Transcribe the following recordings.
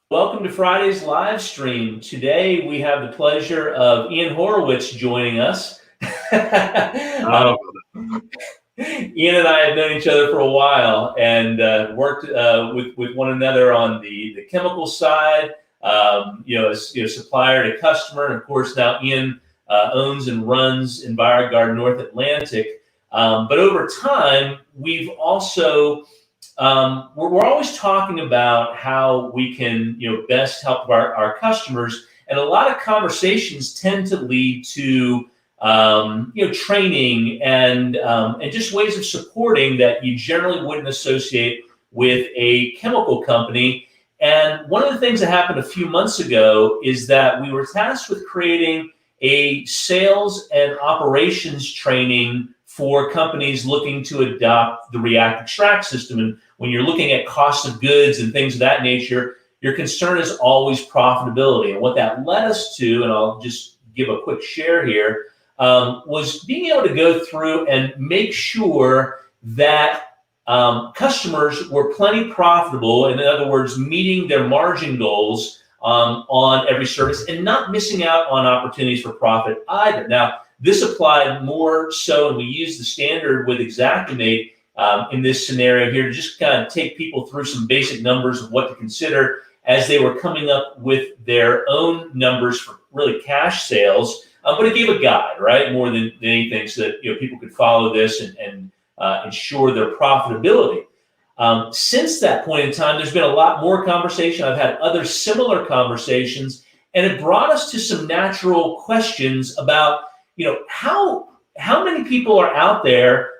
Welcome to Friday's live stream. Today we have the pleasure of Ian Horowitz joining us. Oh, Ian and I have known each other for a while and worked with one another on the chemical side, as supplier to customer, and of course now Ian owns and runs Enviroguard North Atlantic. But over time, we've also we're always talking about how we can best help our customers, and a lot of conversations tend to lead to training and just ways of supporting that you generally wouldn't associate with a chemical company. And one of the things that happened a few months ago is that we were tasked with creating a sales and operations training for companies looking to adopt the React Extract system. And when you're looking at cost of goods and things of that nature, your concern is always profitability. And what that led us to, and I'll just give a quick share here, was being able to go through and make sure that customers were plenty profitable, in other words, meeting their margin goals on every service and not missing out on opportunities for profit either. Now, this applied more so, and we used the standard with Xactimate in this scenario here to just kind of take people through some basic numbers of what to consider as they were coming up with their own numbers for really cash sales. But it gave a guide, right, more than anything, so that people could follow this and ensure their profitability. Since that point in time, there's been a lot more conversation. I've had other similar conversations, and it brought us to some natural questions about how many people are out there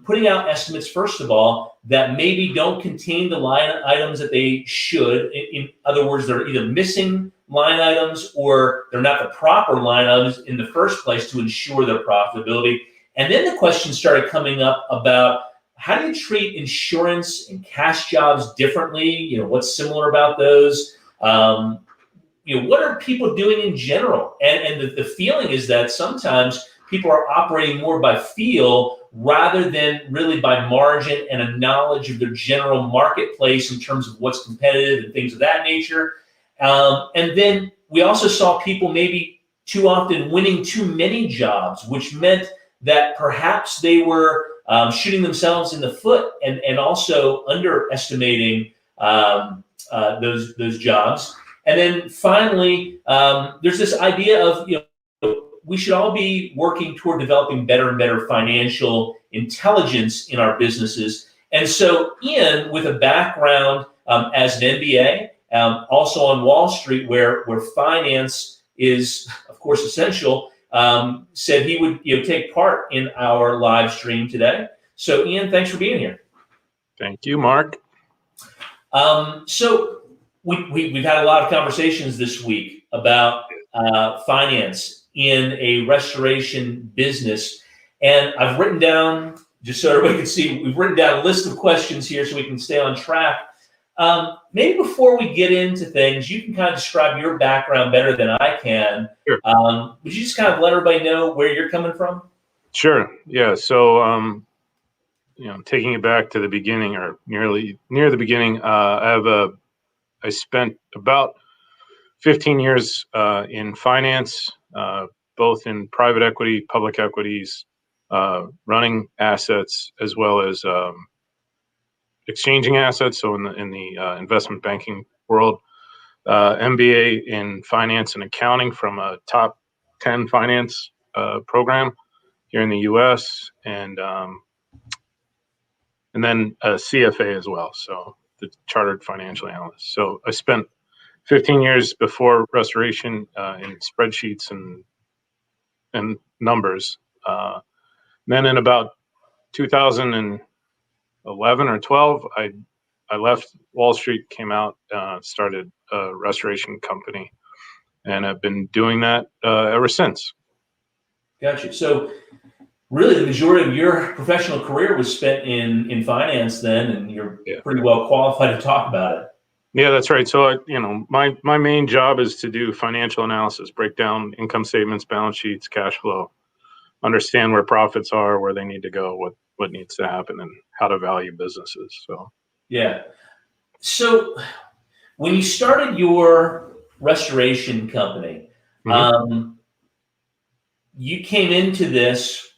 putting out estimates, first of all, that maybe don't contain the line items that they should. In other words, they're either missing line items or they're not the proper line items in the first place to ensure their profitability. And then the questions started coming up about how do you treat insurance and cash jobs differently? What's similar about those? What are people doing in general? And the feeling is that sometimes people are operating more by feel rather than really by margin and a knowledge of their general marketplace in terms of what's competitive and things of that nature. And then we also saw people maybe too often winning too many jobs, which meant that perhaps they were shooting themselves in the foot and also underestimating those jobs. And then finally, there's this idea of, we should all be working toward developing better and better financial intelligence in our businesses. And so Ian, with a background as an MBA, also on Wall Street, where finance is, of course, essential, said he would take part in our live stream today. So Ian, thanks for being here. thank you, Mark. So we've had a lot of conversations this week about finance in a restoration business. And I've written down, just so everybody can see, we've written down a list of questions here so we can stay on track. Maybe before we get into things, you can kind of describe your background better than I can. Sure. Would you just kind of let everybody know where you're coming from? Sure. Yeah. So, taking it back to the beginning, or near the beginning, I spent about 15 years in finance, both in private equity, public equities, running assets, as well as exchanging assets. So in the investment banking world, MBA in finance and accounting from a top 10 finance program here in the U.S. and then a CFA as well, so the Chartered Financial Analyst. So I spent 15 years before restoration in spreadsheets and numbers. Then in about 2011 or 12, I left Wall Street, came out, started a restoration company, and I've been doing that ever since. Gotcha. So really the majority of your professional career was spent in finance then, and you're pretty well qualified to talk about it. Yeah, that's right. So, my main job is to do financial analysis, break down income statements, balance sheets, cash flow, understand where profits are, where they need to go, what needs to happen, and how to value businesses. So, yeah. So when you started your restoration company, Mhm. you came into this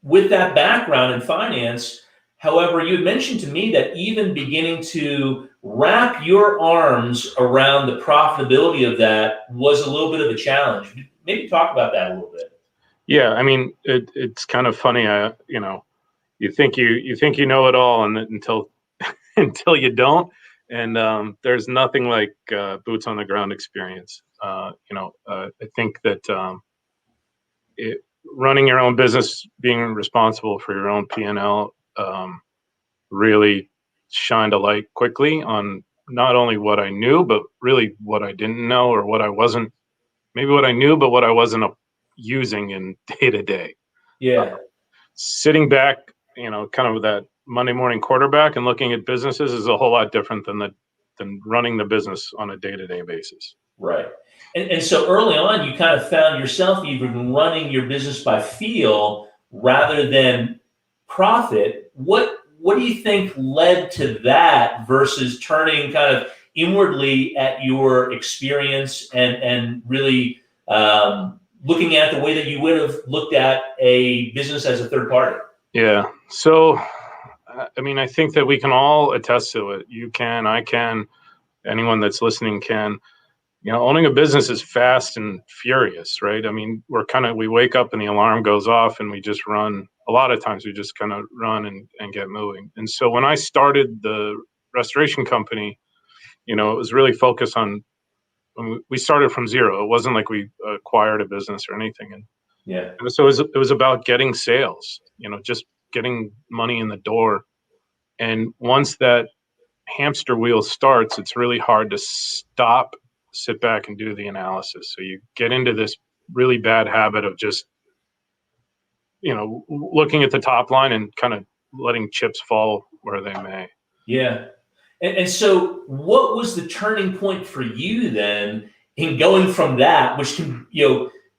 with that background in finance. However, you had mentioned to me that even beginning to wrap your arms around the profitability of that was a little bit of a challenge. Maybe talk about that a little bit. Yeah, I mean, it's kind of funny. You think you know it all, and until until you don't. And there's nothing like boots on the ground experience. I think that running your own business, being responsible for your own P&L, really shined a light quickly on not only what I knew, but really what I didn't know, or what I wasn't. Maybe what I knew, but what I wasn't using in day to day. Yeah. Sitting back, kind of that Monday morning quarterback and looking at businesses is a whole lot different than running the business on a day-to-day basis. Right. And so early on, you kind of found yourself even running your business by feel rather than profit. What do you think led to that versus turning kind of inwardly at your experience and really looking at the way that you would have looked at a business as a third party? Yeah. So, I mean, I think that we can all attest to it. You can, I can, anyone that's listening can. Owning a business is fast and furious, right? I mean, we wake up and the alarm goes off and we just run. A lot of times we just kind of run and get moving. And so when I started the restoration company, it was really focused on, when we started from zero. It wasn't like we acquired a business or anything. Yeah. And so it was about getting sales, just getting money in the door. And once that hamster wheel starts, it's really hard to stop, sit back, and do the analysis. So you get into this really bad habit of just, looking at the top line and kind of letting chips fall where they may. Yeah. And so what was the turning point for you then in going from that, which can,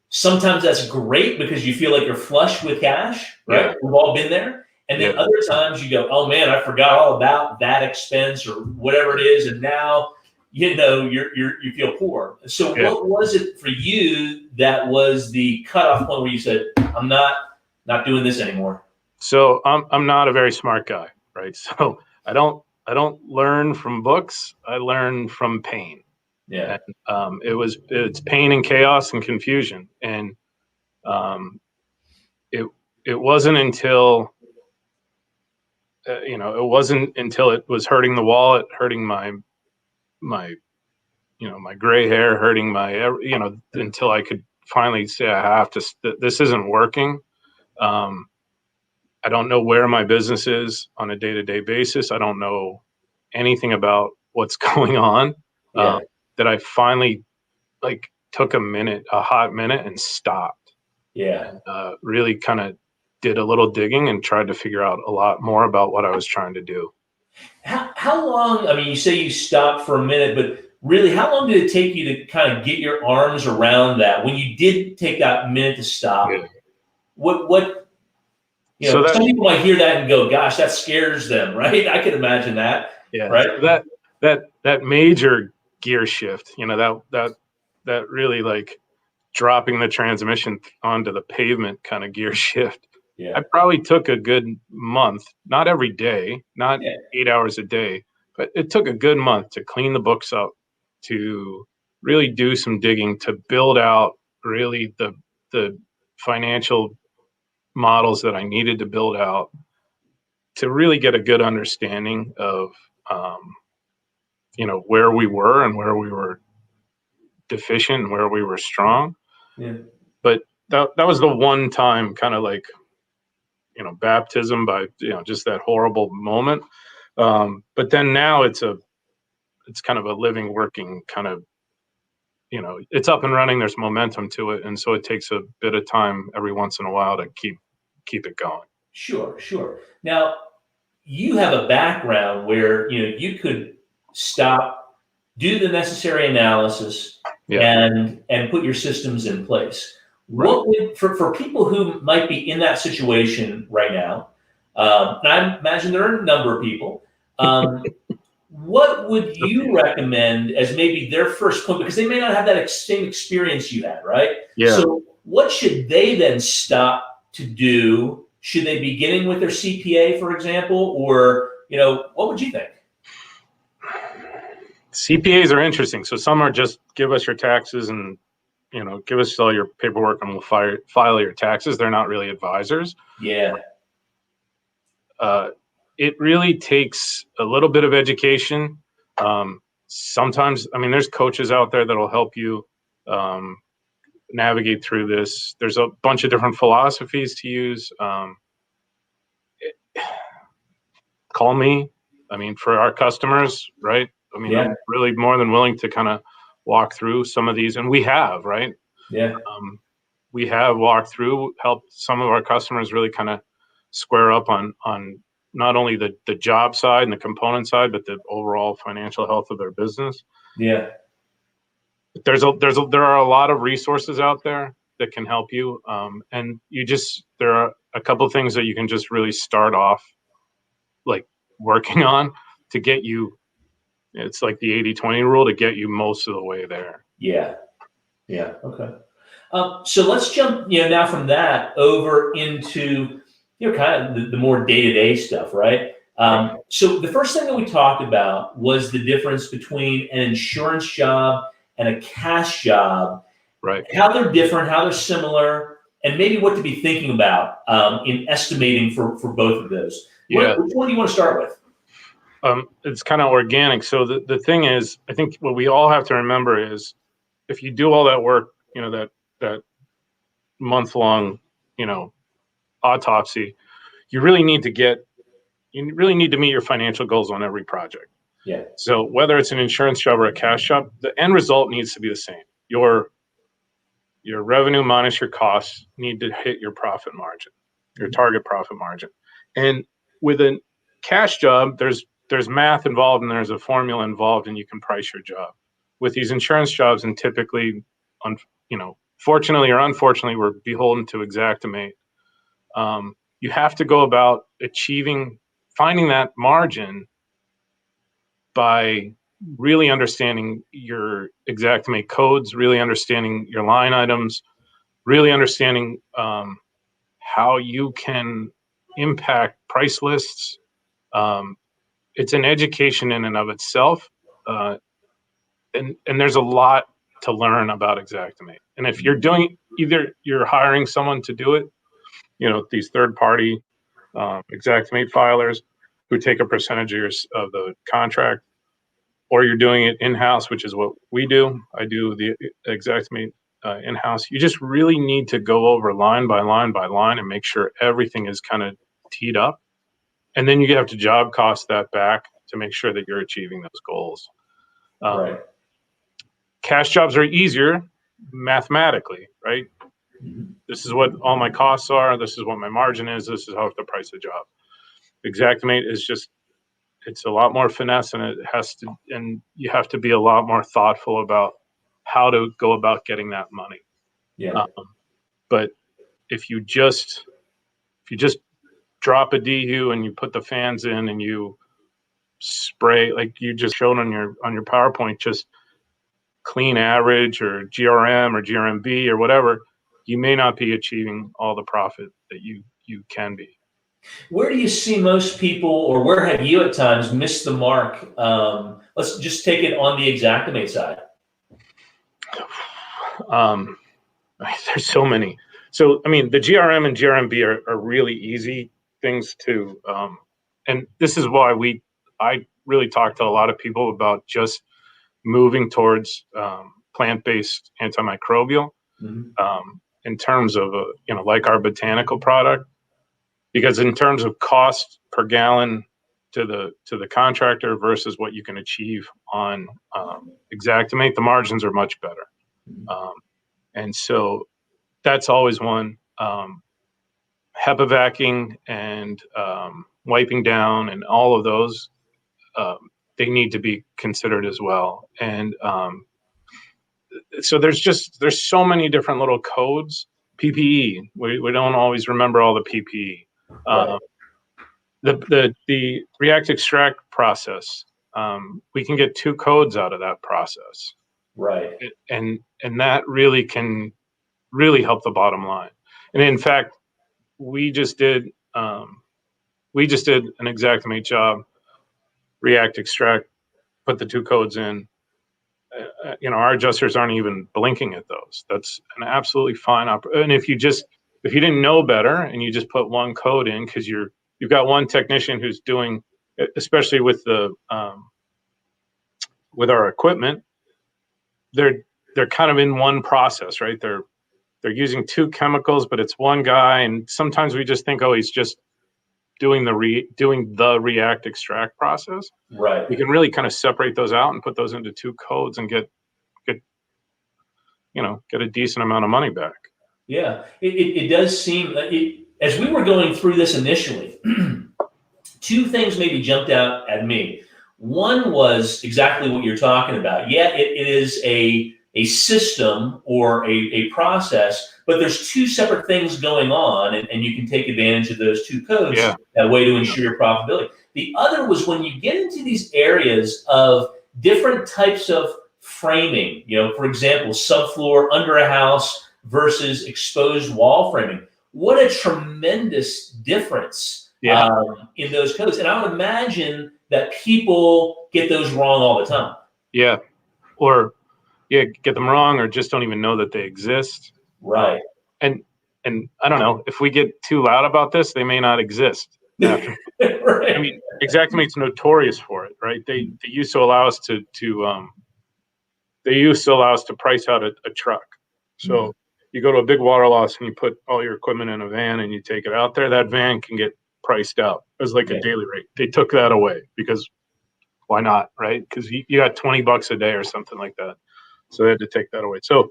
sometimes that's great because you feel like you're flush with cash, right? Yeah. We've all been there. And then Yeah. other times you go, oh man, I forgot all about that expense or whatever it is. And now, you feel poor. So Yeah. what was it for you that was the cutoff point where you said, I'm not doing this anymore? So I'm not a very smart guy, right? So I don't learn from books. I learn from pain. Yeah. And it's pain and chaos and confusion. And um, it it wasn't until it was hurting the wallet, hurting my my gray hair, hurting until I could finally say, I have to. This isn't working. Um, I don't know where my business is on a day-to-day basis. I don't know anything about what's going on. Yeah. That I finally took a hot minute, and stopped. Yeah. Really kind of did a little digging and tried to figure out a lot more about what I was trying to do. How long, I mean, you say you stopped for a minute, but really, how long did it take you to kind of get your arms around that? When you did take that minute to stop, Yeah. what, So some that people might hear that and go, gosh, that scares them, right? I can imagine that, yeah, right? so that major gear shift, that really dropping the transmission onto the pavement kind of gear shift. I Yeah. probably took a good month, not every day, not Yeah. 8 hours a day, but it took a good month to clean the books up, to really do some digging, to build out really the financial models that I needed to build out, to really get a good understanding of um, where we were and where we were deficient and where we were strong. Yeah. But that was the one time kind of baptism by just that horrible moment. But then now it's kind of a living, working kind of, it's up and running. There's momentum to it, and so it takes a bit of time every once in a while to keep it going. Sure, sure. Now, you have a background where, you could stop, do the necessary analysis, Yeah. and put your systems in place. Right. What would, for people who might be in that situation right now, and I imagine there are a number of people, what would you recommend as maybe their first point? Because they may not have that same experience you had, right? Yeah. So what should they then stop to do? Should they be beginning with their CPA, for example, or, what would you think? CPAs are interesting. So some are just give us your taxes and, give us all your paperwork and we'll file your taxes. They're not really advisors. Yeah. It really takes a little bit of education. Sometimes, there's coaches out there that'll help you navigate through this. There's a bunch of different philosophies to use. Call me. For our customers, right? Yeah. I'm really more than willing to kind of walk through some of these, and we have, right? Yeah. We have walked through, helped some of our customers really kind of square up on not only the job side and the component side, but the overall financial health of their business. Yeah. There are a lot of resources out there that can help you, and there are a couple of things that you can just really start off like working on to get you. It's like the 80-20 rule to get you most of the way there. Yeah. Yeah. Okay. So let's jump, now from that over into, kind of the more day-to-day stuff, right? So the first thing that we talked about was the difference between an insurance job and a cash job, right? How they're different, how they're similar, and maybe what to be thinking about in estimating for both of those. Yeah. Which one do you want to start with? It's kind of organic. So the thing is, I think what we all have to remember is if you do all that work, that month-long, autopsy, you really need to meet your financial goals on every project. Yeah. So whether it's an insurance job or a cash job, the end result needs to be the same. Your revenue minus your costs need to hit your profit margin, your target profit margin. And with a cash job, there's math involved and there's a formula involved, and you can price your job. With these insurance jobs, and typically, fortunately or unfortunately, we're beholden to Xactimate. You have to go about finding that margin by really understanding your Xactimate codes, really understanding your line items, really understanding how you can impact price lists. It's an education in and of itself, and there's a lot to learn about Xactimate. And if either you're hiring someone to do it, these third-party Xactimate filers who take a percentage of the contract, or you're doing it in-house, which is what we do. I do the Xactimate in-house. You just really need to go over line by line by line and make sure everything is kind of teed up. And then you have to job cost that back to make sure that you're achieving those goals. Right. Cash jobs are easier mathematically, right? Mm-hmm. This is what all my costs are. This is what my margin is. This is how I have to price the job. Xactimate is it's a lot more finesse, and you have to be a lot more thoughtful about how to go about getting that money. Yeah. But if you just drop a DU and you put the fans in and you spray, like you just showed on your PowerPoint, just clean average or GRM or GRMB or whatever, you may not be achieving all the profit that you can be. Where do you see most people, or where have you at times missed the mark? Let's just take it on the Xactimate side. There's so many. So, the GRM and GRMB are really easy things to, and this is why I really talk to a lot of people about just moving towards plant-based antimicrobial in terms of, like our botanical product, because in terms of cost per gallon to the contractor versus what you can achieve on Xactimate, the margins are much better. And so that's always one. HEPA-vacking and wiping down and all of those, they need to be considered as well. And so there's so many different little codes. PPE, we don't always remember all the PPE. Right. The React Extract process, we can get 2 codes out of that process. Right. And that really can really help the bottom line. And in fact, we just did an Xactimate job, React, Extract, put the 2 codes in. Our adjusters aren't even blinking at those. That's an absolutely fine and if you didn't know better and you just put 1 code in, because you've got one technician who's doing, especially with with our equipment, they're kind of in one process, right? They're using 2 chemicals, but it's one guy, and sometimes we just think, oh, he's just doing the React Extract process. Right. We can really kind of separate those out and put those into 2 codes and get a decent amount of money back. Yeah, it does seem as we were going through this initially, 2 things maybe jumped out at me. One was exactly what you're talking about. Yeah, it is a system or a process, but there's 2 separate things going on, and you can take advantage of those 2 codes that way to ensure your profitability. The other was when you get into these areas of different types of framing, for example, subfloor under a house versus exposed wall framing. What a tremendous difference in those codes. And I would imagine that people get those wrong all the time. Yeah. Or get them wrong, or just don't even know that they exist. Right. And I don't know, if we get too loud about this, they may not exist. Right. I mean, Xactimate's notorious for it, right? They used to allow us to price out a truck. So you go to a big water loss and you put all your equipment in a van and you take it out there, that van can get priced out as like a daily rate. They took that away because why not, right? Because you got $20 a day or something like that. So they had to take that away. So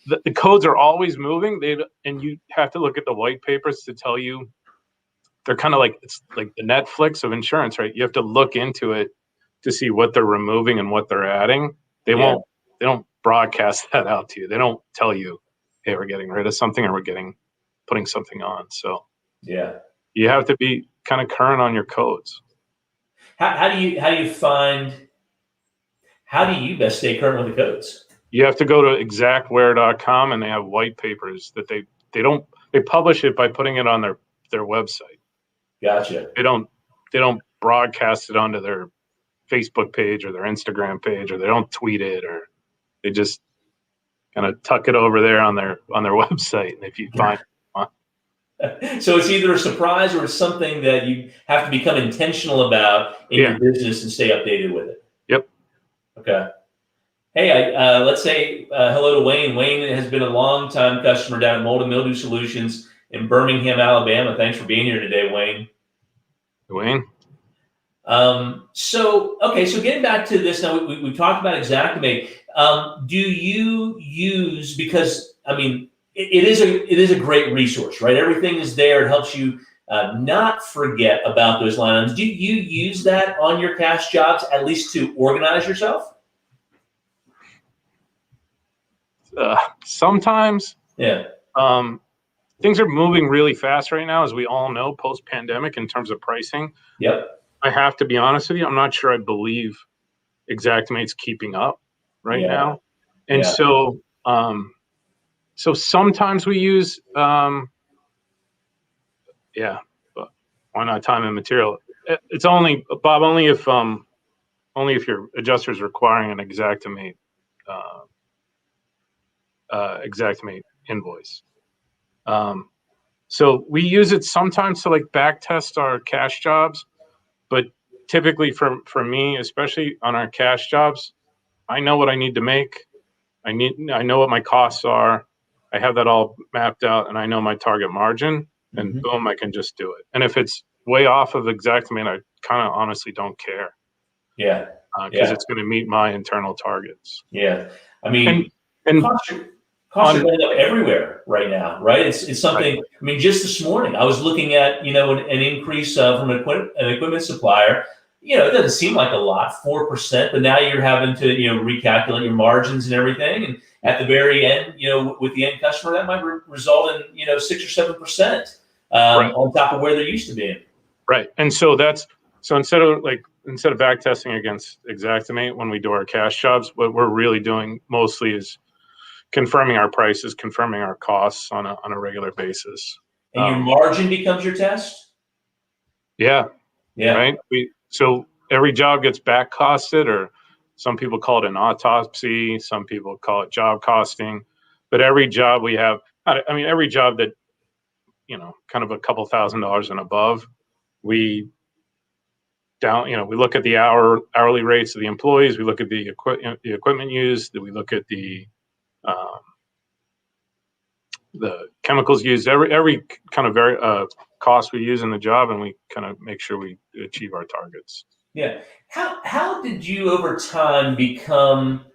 the codes are always moving. And you have to look at the white papers to tell you. They're kind of like, it's like the Netflix of insurance, right? You have to look into it to see what they're removing and what they're adding. They don't broadcast that out to you. They don't tell you, hey, we're getting rid of something or we're putting something on. So you have to be kind of current on your codes. How do you best stay current with the codes? You have to go to exactware.com, and they have white papers that they publish it by putting it on their website. Gotcha. They don't broadcast it onto their Facebook page or their Instagram page, or they don't tweet it, or they just kind of tuck it over there on their website. And if you find so it's either a surprise or it's something that you have to become intentional about in your business and stay updated with it. Yep. Okay. Hey, let's say hello to Wayne. Wayne has been a long-time customer down at Mold and Mildew Solutions in Birmingham, Alabama. Thanks for being here today, Wayne. Wayne. So getting back to this now, we talked about Xactimate. Do you use, because I mean, it is a great resource, right? Everything is there. It helps you not forget about those line items. Do you use that on your cash jobs, at least to organize yourself? Sometimes. Yeah. Things are moving really fast right now, as we all know, post-pandemic, in terms of pricing. Yep. I have to be honest with you. I'm not sure I believe Xactimate's keeping up right now. And so sometimes we use, but why not time and material? It's only, Bob, only if your adjuster is requiring an Xactimate invoice. So we use it sometimes to like back test our cash jobs, but typically for me, especially on our cash jobs, I know what I need to make. I know what my costs are. I have that all mapped out, and I know my target margin, and boom, I can just do it. And if it's way off of Xactimate, I kind of honestly don't care. Yeah. Because it's going to meet my internal targets. Yeah. I mean, costs are going up everywhere right now, right? It's something. Right. I mean, just this morning, I was looking at an increase from an equipment supplier. It doesn't seem like a lot, 4%, but now you're having to recalculate your margins and everything, and at the very end, with the end customer, that might result in 6 or 7% on top of where they're used to being. Right, and so instead of like instead of back testing against Xactimate when we do our cash jobs, what we're really doing mostly is confirming our prices, confirming our costs on a regular basis. And your margin becomes your test? Yeah. Yeah. Right. So every job gets back costed, or some people call it an autopsy, some people call it job costing, but every job we have, I mean, every job that, kind of a couple $1,000s and above, we we look at the hourly rates of the employees, we look at the equipment used, we look at the chemicals used, every kind of cost we use in the job, and we kind of make sure we achieve our targets. Yeah. How did you over time become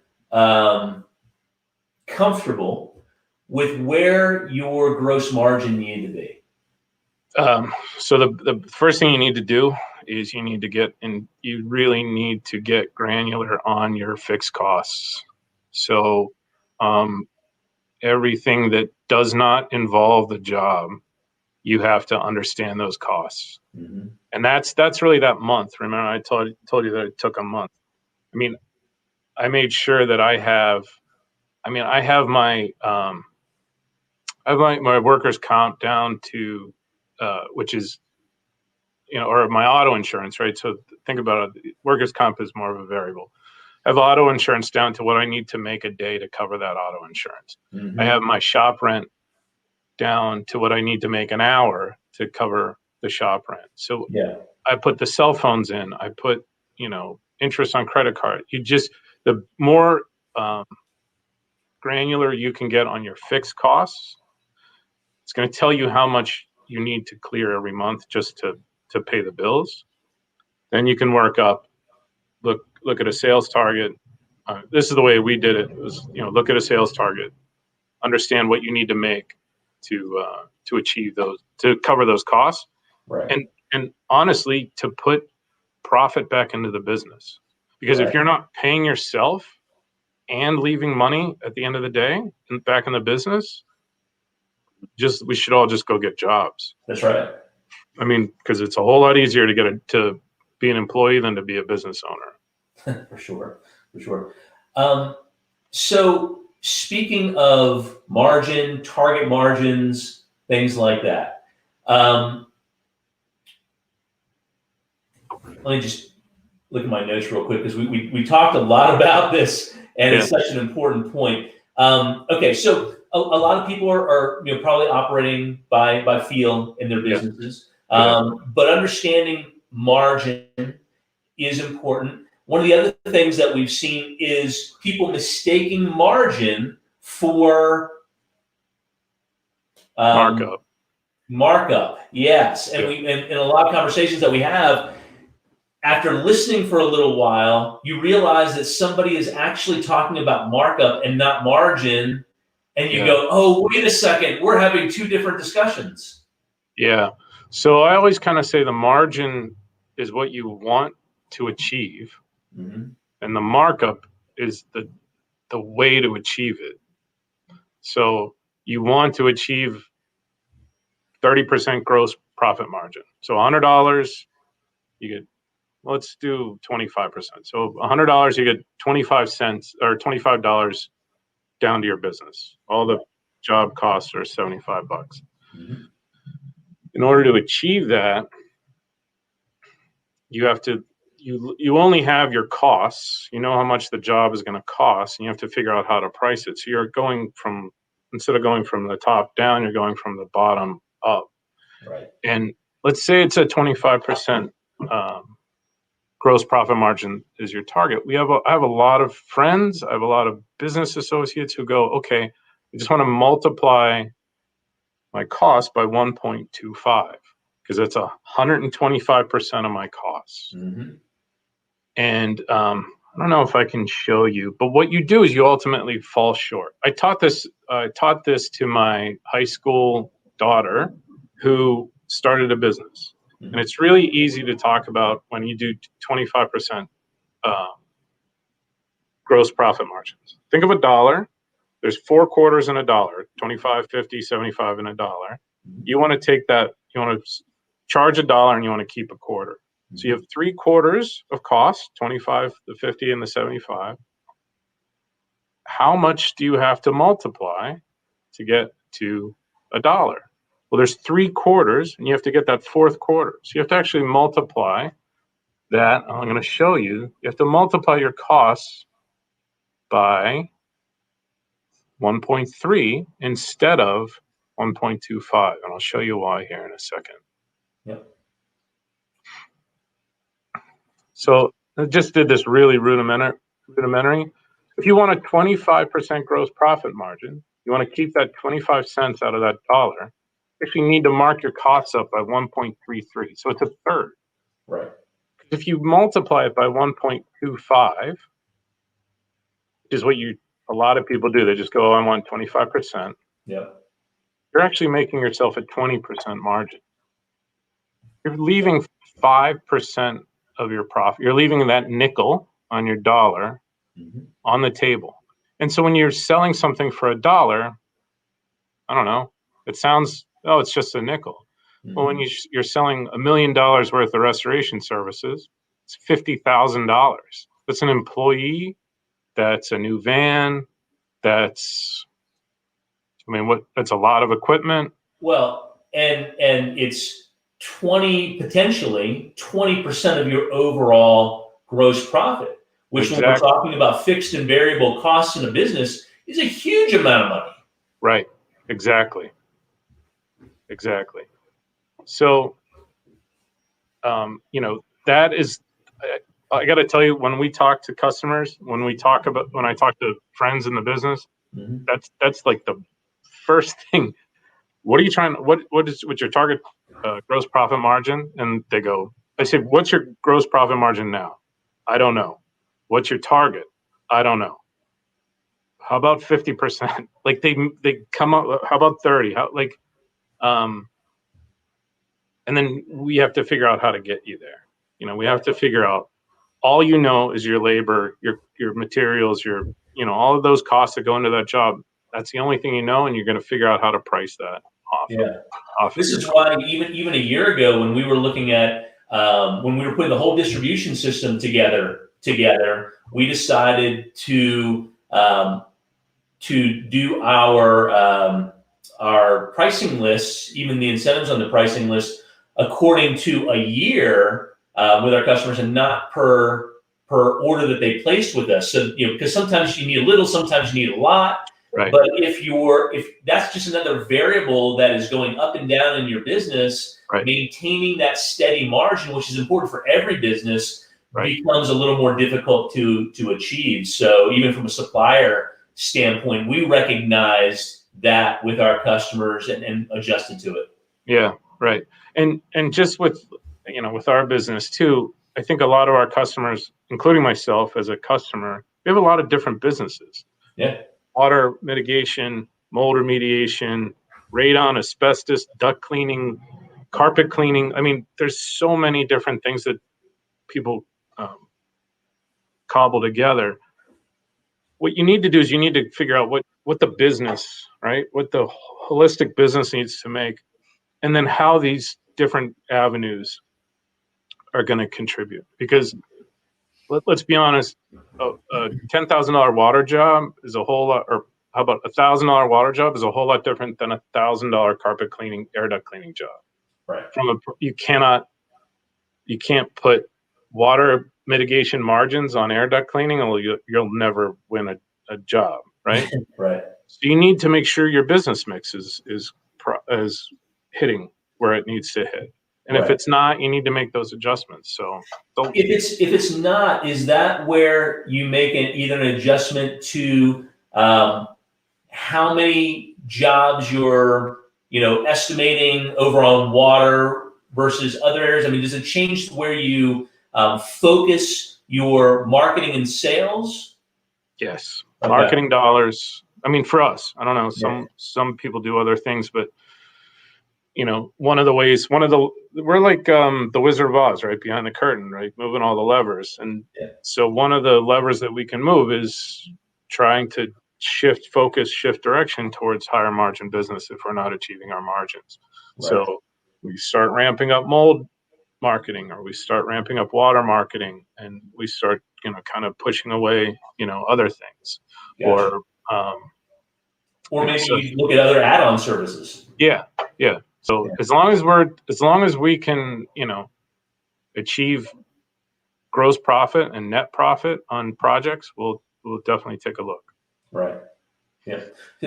comfortable with where your gross margin needed to be? So the first thing you need to do is you really need to get granular on your fixed costs. So everything that does not involve the job, you have to understand those costs. Mm-hmm. And that's really that month. Remember, I told you that it took a month. I mean, I made sure that I have my my workers' comp down to which is, or my auto insurance, right? So think about it. Workers' comp is more of a variable. I have auto insurance down to what I need to make a day to cover that auto insurance. Mm-hmm. I have my shop rent down to what I need to make an hour to cover the shop rent. So yeah. I put the cell phones in. I put, interest on credit card. The more granular you can get on your fixed costs, it's going to tell you how much you need to clear every month just to pay the bills. Then you can work up, look at a sales target. This is the way we did it. It was, look at a sales target, understand what you need to make to achieve those, to cover those costs, right. and honestly, to put profit back into the business. Because if you're not paying yourself and leaving money at the end of the day back in the business, we should all just go get jobs. That's right. I mean, because it's a whole lot easier to be an employee than to be a business owner. For sure. So speaking of margin, target margins, things like that. Let me just look at my notes real quick, because we talked a lot about this, and it's such an important point. Okay, so a lot of people are probably operating by feel in their businesses, but understanding margin is important. One of the other things that we've seen is people mistaking margin for markup. Yes, and in a lot of conversations that we have, after listening for a little while, you realize that somebody is actually talking about markup and not margin, and you go, "Oh, wait a second, we're having two different discussions." Yeah. So I always kind of say the margin is what you want to achieve, and the markup is the way to achieve it. So you want to achieve 30% gross profit margin. So $100, you get, let's do 25%. So $100, you get 25 cents or $25 down to your business. All the job costs are $75. In order to achieve that, you have to, you only have your costs. You know how much the job is going to cost, and you have to figure out how to price it. So you're going from, instead of going from the top down, you're going from the bottom up. Right. And let's say it's a 25% gross profit margin is your target. I have a lot of friends, I have a lot of business associates who go, okay, I just want to multiply my cost by 1.25 because that's 125% of my costs. And I don't know if I can show you, but what you do is you ultimately fall short. I taught this to my high school daughter who started a business. And it's really easy to talk about when you do 25% gross profit margins. Think of a dollar. There's 4 quarters in a dollar, 25, 50, 75, and a dollar. You want to take that, you want to charge $1 and you want to keep a quarter. So you have 3/4 of cost, 25, the 50, and the 75. How much do you have to multiply to get to $1? Well, there's 3/4, and you have to get that fourth quarter. So you have to actually multiply that. I'm going to show you. You have to multiply your costs by 1.3 instead of 1.25, and I'll show you why here in a second. Yep. So I just did this really rudimentary. If you want a 25% gross profit margin, you want to keep that 25 cents out of that dollar, you need to mark your costs up by 1.33. So it's a third. Right. If you multiply it by 1.25, which is what a lot of people do, they just go, oh, I want 25%. Yeah. You're actually making yourself a 20% margin. You're leaving 5% of your profit. You're leaving that nickel on your dollar on the table. And so when you're selling something for $1, I don't know, it sounds, oh, it's just a nickel. Well, when you're selling $1 million worth of restoration services, it's $50,000. That's an employee. That's a new van. That's a lot of equipment. Well, and it's potentially 20% of your overall gross profit, which when we're talking about fixed and variable costs in a business is a huge amount of money. Right. Exactly. So, that is, I got to tell you, when we talk to customers, when I talk to friends in the business, that's like the first thing. What are you trying? What's your target gross profit margin? And I say, what's your gross profit margin now? I don't know. What's your target? I don't know. How about 50%? Like they come up. How about 30? And then we have to figure out how to get you there. We have to figure out, all is your labor, your materials, all of those costs that go into that job. That's the only thing and you're going to figure out how to price that off. Yeah. This is why even a year ago, when we were looking at when we were putting the whole distribution system together, we decided to do our pricing lists, even the incentives on the pricing list, according to a year with our customers, and not per order that they placed with us. So because sometimes you need a little, sometimes you need a lot. Right. But if that's just another variable that is going up and down in your business, right, maintaining that steady margin, which is important for every business, becomes a little more difficult to achieve. So even from a supplier standpoint, we recognize that with our customers and adjusted to it. Yeah, right. And just with our business too, I think a lot of our customers, including myself as a customer, we have a lot of different businesses. Yeah. Water mitigation, mold remediation, radon, asbestos, duct cleaning, carpet cleaning. I mean, there's so many different things that people cobble together. What you need to do is you need to figure out what the business, right? What the holistic business needs to make, and then how these different avenues are going to contribute. Because let's be honest, a $10,000 water job is a whole lot, or how about a $1,000 water job is a whole lot different than a $1,000 carpet cleaning, air duct cleaning job. Right. You can't put water mitigation margins on air duct cleaning, or you'll never win a job, right? Right. So you need to make sure your business mix is hitting where it needs to hit. And if it's not, you need to make those adjustments. So if it's not, is that where you make either an adjustment to how many jobs you're estimating over on water versus other areas? I mean, does it change where you focus your marketing and sales? Yes, marketing dollars. I mean, for us, I don't know. Some people do other things, but we're like the Wizard of Oz, right? Behind the curtain, right? Moving all the levers. And so one of the levers that we can move is trying to shift direction towards higher margin business if we're not achieving our margins. Right. So we start ramping up mold marketing, or we start ramping up water marketing, and we start, kind of pushing away, other things. Gotcha. Or maybe So, you look at other add-on services. yeah. So Yeah. as long as we can, achieve gross profit and net profit on projects, we'll definitely take a look. Right. Yeah.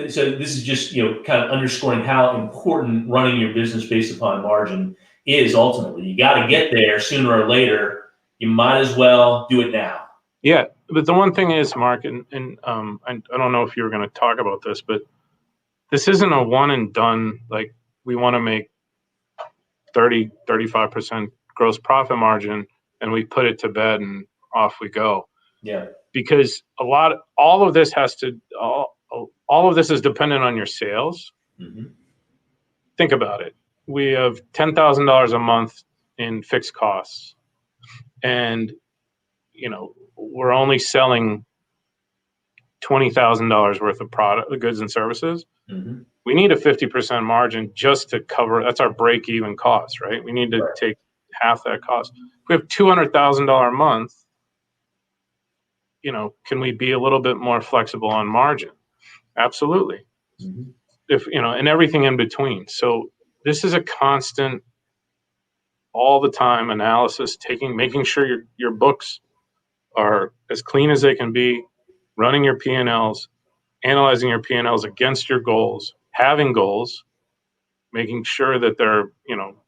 So this is just, kind of underscoring how important running your business based upon margin is ultimately. You got to get there sooner or later. You might as well do it now. Yeah. But the one thing is, Mark, and I don't know if you were going to talk about this, but this isn't a one and done. Like, we want to make 35% gross profit margin and we put it to bed and off we go. Yeah. Because all of this is dependent on your sales. Mm-hmm. Think about it. We have $10,000 a month in fixed costs, and we're only selling $20,000 worth of goods and services. Mm-hmm. We need a 50% margin just to cover. That's our break-even cost, right? We need to take half that cost. If we have $200,000 a month, can we be a little bit more flexible on margin? Absolutely. Mm-hmm. And everything in between. So this is a constant, all the time analysis, making sure your books are as clean as they can be, running your P&Ls, analyzing your P&Ls against your goals, having goals, making sure that they're,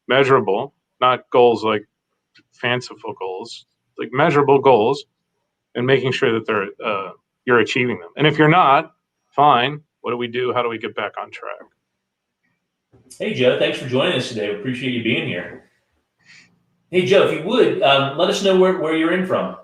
measurable, not goals like fanciful goals, like measurable goals, and making sure that you're achieving them. And if you're not, fine. What do we do? How do we get back on track? Hey, Joe, thanks for joining us today. We appreciate you being here. Hey, Joe, if you would, let us know where you're in from.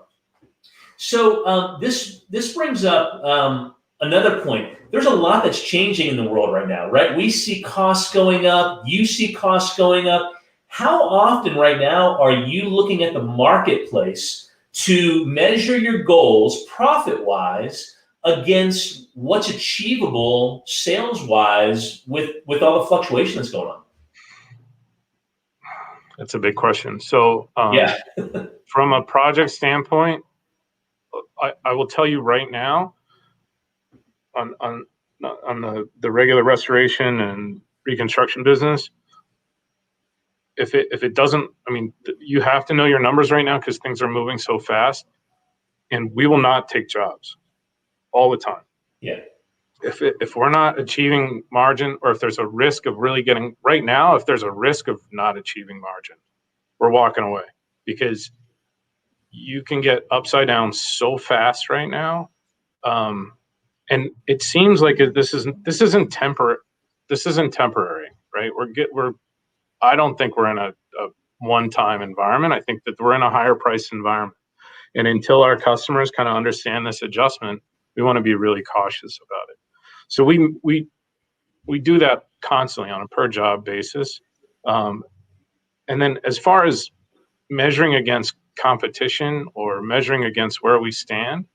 So this brings up another point. There's a lot that's changing in the world right now, right? We see costs going up. You see costs going up. How often right now are you looking at the marketplace to measure your goals profit-wise against what's achievable sales-wise with all the fluctuation that's going on? That's a big question. So Yeah. From a project standpoint, I will tell you right now, on the regular restoration and reconstruction business, if it doesn't, you have to know your numbers right now because things are moving so fast, and we will not take jobs all the time. Yeah. If we're not achieving margin, or if there's a risk of if there's a risk of not achieving margin, we're walking away, because you can get upside down so fast right now. And it seems like this isn't temporary. This isn't temporary, right? I don't think we're in a one-time environment. I think that we're in a higher price environment. And until our customers kind of understand this adjustment, we want to be really cautious about it. So we do that constantly on a per job basis. And then as far as measuring against competition or measuring against where we stand,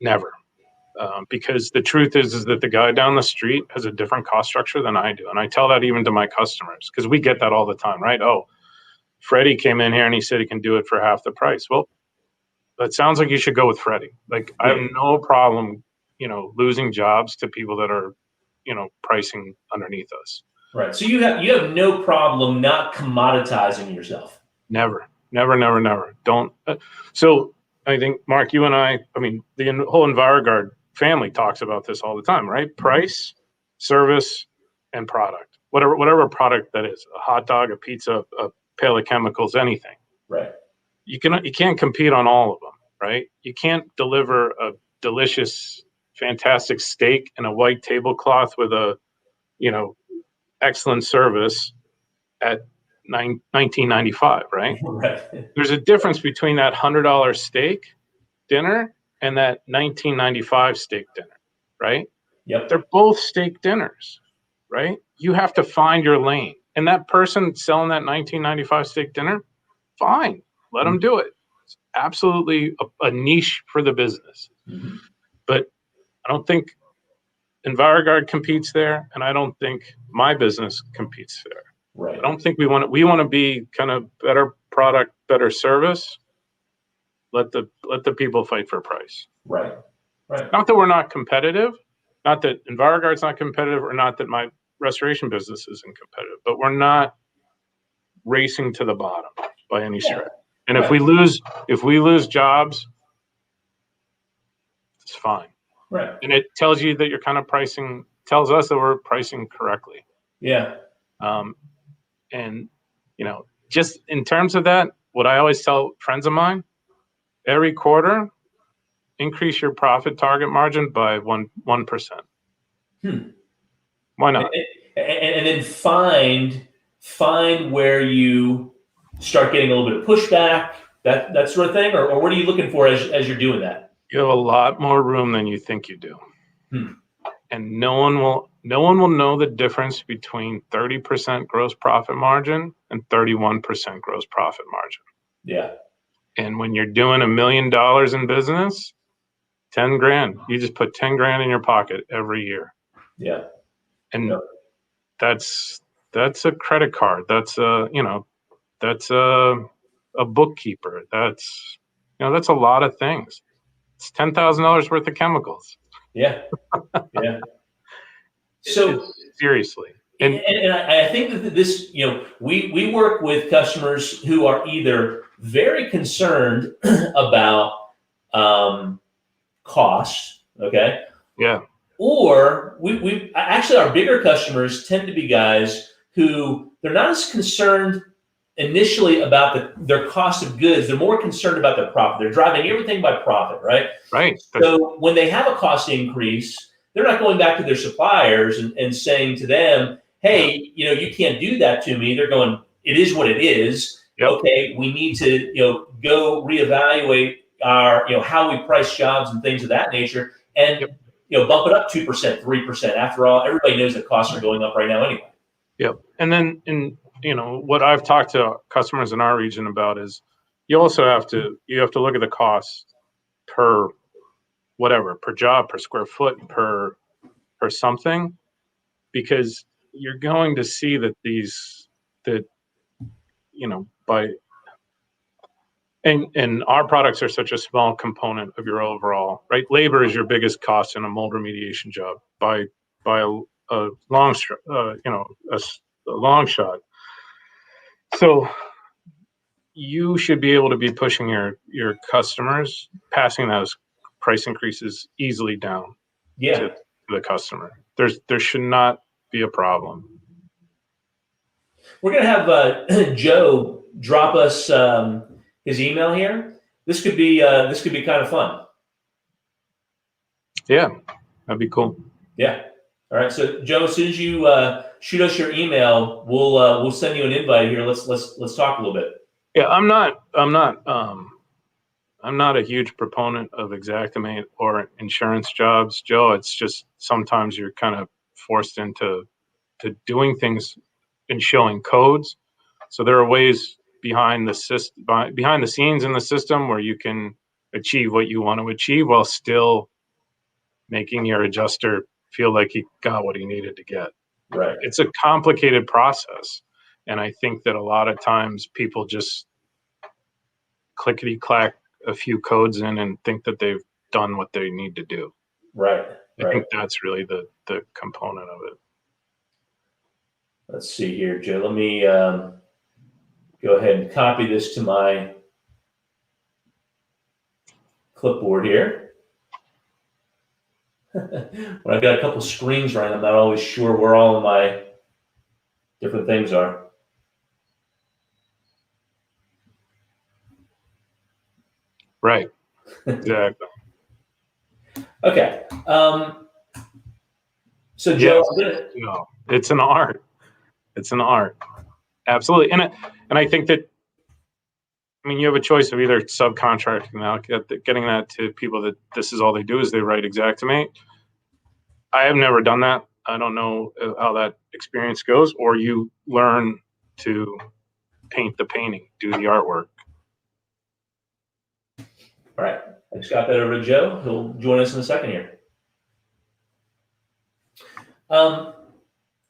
never. Because the truth is that the guy down the street has a different cost structure than I do. And I tell that even to my customers, because we get that all the time, right? Oh, Freddie came in here and he said he can do it for half the price. Well, that sounds like you should go with Freddie. Like, I have no problem, losing jobs to people that are, pricing underneath us. Right. So you have no problem not commoditizing yourself. Never. Don't. So I think, Mark, you and I mean, the whole Enviroguard family talks about this all the time, right? Price, service, and product. Whatever product that is, a hot dog, a pizza, a pail of chemicals, anything. Right. You can't compete on all of them, right? You can't deliver a delicious, fantastic steak and a white tablecloth with a, excellent service at $19.95, right? Right. There's a difference between that $100 steak dinner and that $19.95 steak dinner, right? Yep. They're both steak dinners, right? You have to find your lane. And that person selling that $19.95 steak dinner, fine, let them do it. It's absolutely a niche for the business. Mm-hmm. But I don't think Enviroguard competes there, and I don't think my business competes there. Right. I don't think we want to be kind of better product, better service. Let the people fight for price. Right. Right. Not that we're not competitive, not that Enviroguard's not competitive, or not that my restoration business isn't competitive, but we're not racing to the bottom by any stretch. And Right. if we lose jobs, it's fine. Right. And it tells you that you're kind of tells us that we're pricing correctly. Yeah. And just in terms of that, what I always tell friends of mine, every quarter, increase your profit target margin by 1%. Why not? And then find where you start getting a little bit of pushback, that sort of thing, or what are you looking for as you're doing that? You have a lot more room than you think you do. And no one will know the difference between 30% gross profit margin and 31% gross profit margin. Yeah. And when you're doing $1 million in business, 10 grand, you just put 10 grand in your pocket every year. Yeah. And that's a credit card. That's a bookkeeper. That's a lot of things. It's $10,000 worth of chemicals. Yeah. Yeah. So seriously. And I think that this, we work with customers who are either very concerned about costs, okay? Yeah. Or we actually, our bigger customers tend to be guys who they're not as concerned initially about their cost of goods. They're more concerned about their profit. They're driving everything by profit, right? Right. So when they have a cost increase, they're not going back to their suppliers and saying to them, hey, you can't do that to me. They're going, it is what it is. Yep. Okay, we need to, go reevaluate our, how we price jobs and things of that nature, and bump it up 2%, 3%. After all, everybody knows that costs are going up right now anyway. Yep. And then, what I've talked to customers in our region about is you also have to look at the costs per job, per square foot, per something, because you're going to see that and our products are such a small component of your overall, right? Labor is your biggest cost in a mold remediation job by a long shot. So you should be able to be pushing your customers, passing those price increases easily down to the customer. There should not be a problem. We're going to have Joe drop us his email here. This could be kind of fun. Yeah, that'd be cool. Yeah. All right. So Joe, as soon as you shoot us your email, we'll send you an invite here. Let's talk a little bit. Yeah, I'm not a huge proponent of Xactimate or insurance jobs, Joe. It's just sometimes you're kind of forced into doing things and showing codes. So there are ways behind the scenes in the system where you can achieve what you want to achieve while still making your adjuster feel like he got what he needed to get. Right. It's a complicated process. And I think that a lot of times people just clickety clack a few codes in and think that they've done what they need to do. Right. I think that's really the component of it. Let's see here, Joe. Let me go ahead and copy this to my clipboard here. When I've got a couple screens running, I'm not always sure where all of my different things are. Right. Exactly. Okay. So Joe, no, it's an art. It's an art. Absolutely. And I think that, you have a choice of either subcontracting out, getting that to people that this is all they do is they write Xactimate. I have never done that. I don't know how that experience goes, or you learn to paint the painting, do the artwork. All right. I just got that over to Joe. He'll join us in a second here.